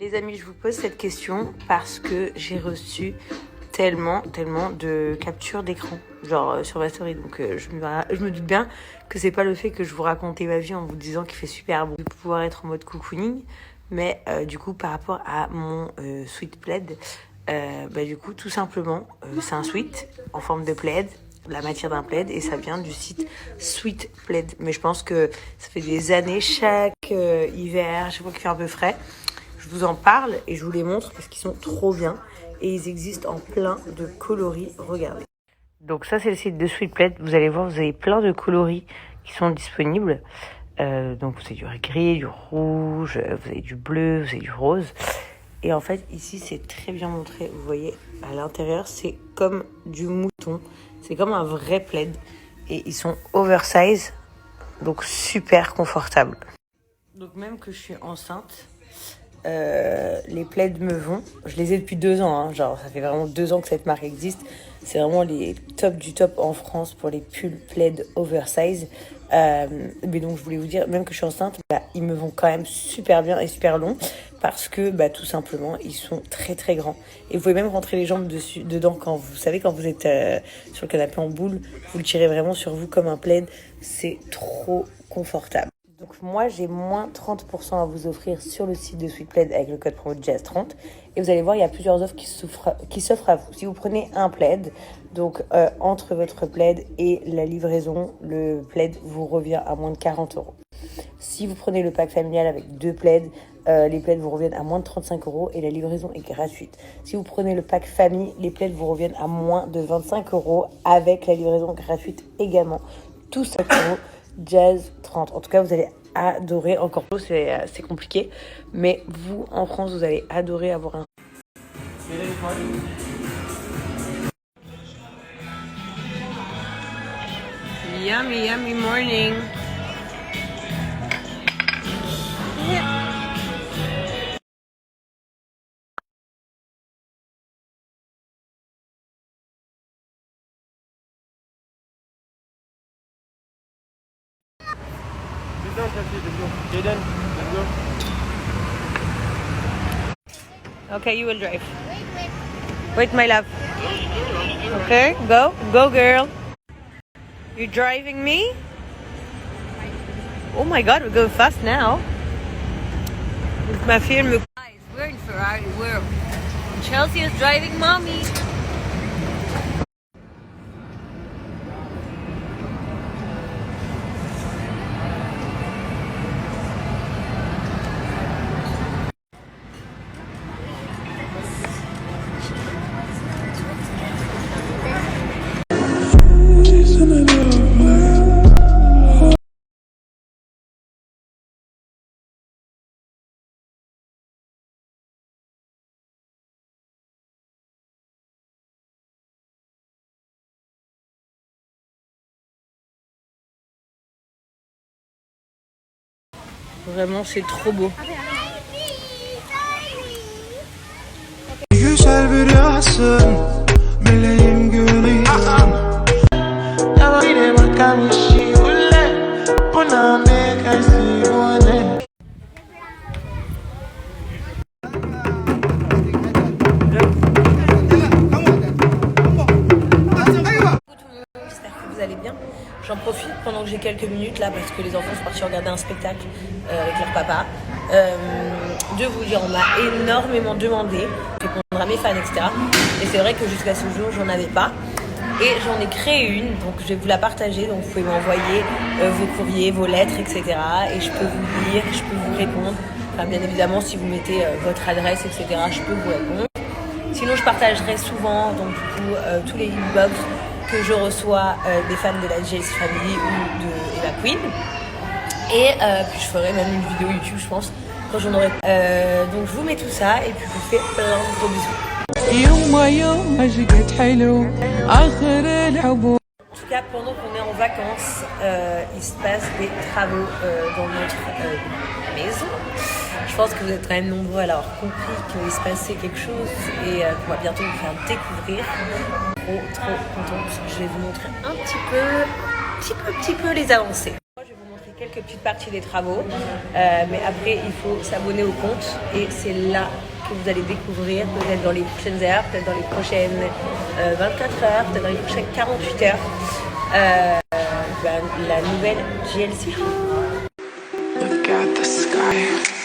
Les amis, je vous pose cette question parce que j'ai reçu tellement de captures d'écran, genre sur ma story. Donc je me doute bien que c'est pas le fait que je vous racontais ma vie en vous disant qu'il fait super beau de pouvoir être en mode cocooning, mais du coup par rapport à mon sweat plaid, du coup tout simplement c'est un sweat en forme de plaid, la matière d'un plaid, et ça vient du site Sweet Plaid. Mais je pense que ça fait des années, chaque hiver, chaque fois qu'il fait un peu frais, je vous en parle et je vous les montre parce qu'ils sont trop bien. Et ils existent en plein de coloris, regardez. Donc ça, c'est le site de Sweet Plaid. Vous allez voir, vous avez plein de coloris qui sont disponibles. Donc vous avez du gris, du rouge, vous avez du bleu, vous avez du rose. Et en fait, ici, c'est très bien montré. Vous voyez, à l'intérieur, c'est comme du mouton. C'est comme un vrai plaid. Et ils sont oversize, donc super confortables. Donc même que je suis enceinte, les plaids me vont. Je les ai depuis 2 ans, hein. Genre ça fait vraiment 2 ans que cette marque existe. C'est vraiment les top du top en France pour les pulls plaids oversize. Mais donc je voulais vous dire, même que je suis enceinte, ils me vont quand même super bien et super longs parce que tout simplement ils sont très très grands. Et vous pouvez même rentrer les jambes dedans quand vous êtes sur le canapé en boule, vous le tirez vraiment sur vous comme un plaid. C'est trop confortable. Donc moi, j'ai moins 30% à vous offrir sur le site de Sweet Plaid avec le code promo Jazz30. Et vous allez voir, il y a plusieurs offres qui s'offrent à vous. Si vous prenez un plaid, donc entre votre plaid et la livraison, le plaid vous revient à moins de 40 €. Si vous prenez le pack familial avec 2 plaids, les plaids vous reviennent à moins de 35 € et la livraison est gratuite. Si vous prenez le pack famille, les plaids vous reviennent à moins de 25 € avec la livraison gratuite également. Tout ça pour Jazz 30. En tout cas, vous allez adorer. Encore plus, c'est compliqué. Mais vous, en France, vous allez adorer avoir un... Yummy, yummy morning. Jaden, let's go. Okay, you will drive. Wait, my love. Okay, go girl. You driving me? Oh my god, we're going fast now. Ma fille, elle me... We're in Ferrari world. Chelsea is driving mommy. Vraiment, c'est trop beau. Vous allez bien. J'en profite pendant que j'ai quelques minutes là parce que les enfants sont partis regarder un spectacle avec leur papa, de vous dire, on m'a énormément demandé de répondre à mes fans, etc. Et c'est vrai que jusqu'à ce jour j'en avais pas et j'en ai créé une, donc je vais vous la partager. Donc vous pouvez m'envoyer vos courriers, vos lettres, etc. et je peux vous lire, je peux vous répondre. Enfin, bien évidemment, si vous mettez votre adresse, etc., je peux vous répondre. Sinon, je partagerai souvent donc du coup tous les inbox que je reçois des fans de la Jazz Family ou de Eva Queen. Et puis je ferai même une vidéo YouTube, je pense, quand j'en aurai. Donc je vous mets tout ça et puis je vous fais plein de gros bisous. En tout cas, pendant qu'on est en vacances, il se passe des travaux dans notre maison. Je pense que vous êtes quand même nombreux à l'avoir compris qu'il se passait quelque chose et qu'on va bientôt vous faire découvrir. Trop contente. Je vais vous montrer un petit peu les avancées. Moi, je vais vous montrer quelques petites parties des travaux, mais après il faut s'abonner au compte et c'est là que vous allez découvrir, peut-être dans les prochaines heures, peut-être dans les prochaines 24 heures, peut-être dans les prochaines 48 heures, la nouvelle GLC. Look at the sky.